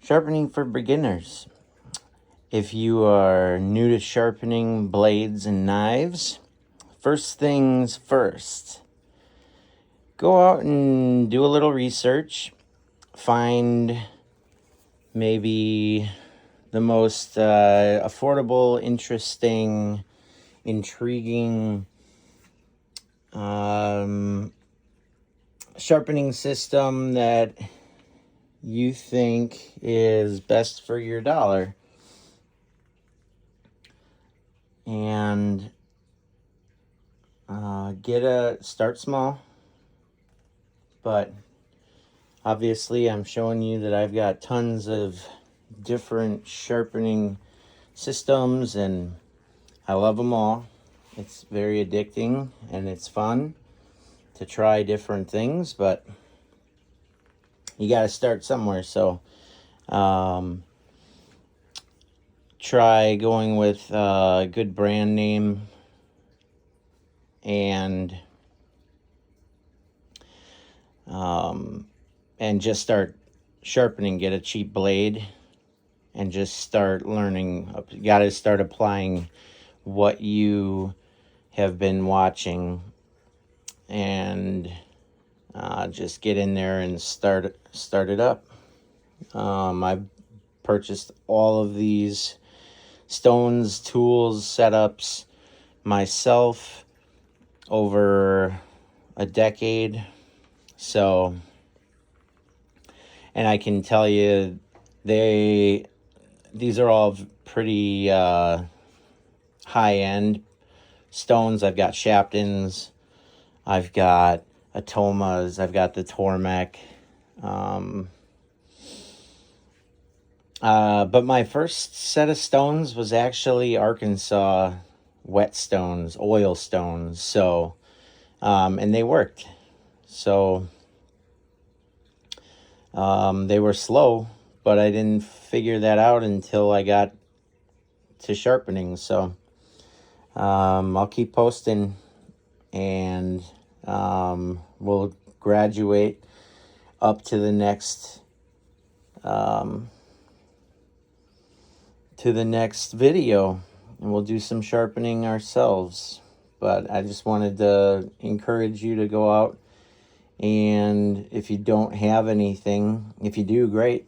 Sharpening for beginners. If you are new to sharpening blades and knives, first things first, go out and do a little research. Find maybe the most affordable, interesting, intriguing sharpening system that you think is best for your dollar. And start small, but obviously I'm showing you that I've got tons of different sharpening systems and I love them all. It's very addicting and it's fun to try different things, but you got to start somewhere. So try going with a good brand name and just start sharpening. Get a cheap blade and just start learning. You got to start applying what you have been watching and just get in there and start it up. I've purchased all of these stones, tools, setups myself over a decade. So, and I can tell you, these are all pretty high-end stones. I've got Sharpeners, I've got Atomas, I've got the Tormek. But my first set of stones was actually Arkansas whetstones, oil stones. So, and they worked. So, they were slow, but I didn't figure that out until I got to sharpening. So, I'll keep posting and, we'll graduate up to the next, video, and we'll do some sharpening ourselves. But I just wanted to encourage you to go out, and if you don't have anything, if you do, great.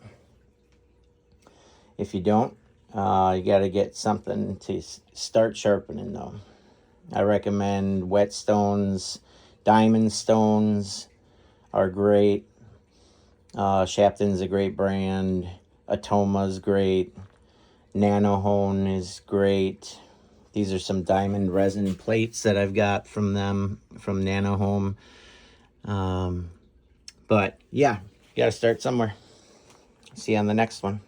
If you don't, you got to get something to start sharpening though. I recommend whetstones, diamond stones are great. Sharpening's a great brand. Atoma's great. Nanohone is great. These are some diamond resin plates that I've got from them, from Nanohome. But yeah, you gotta start somewhere. See you on the next one.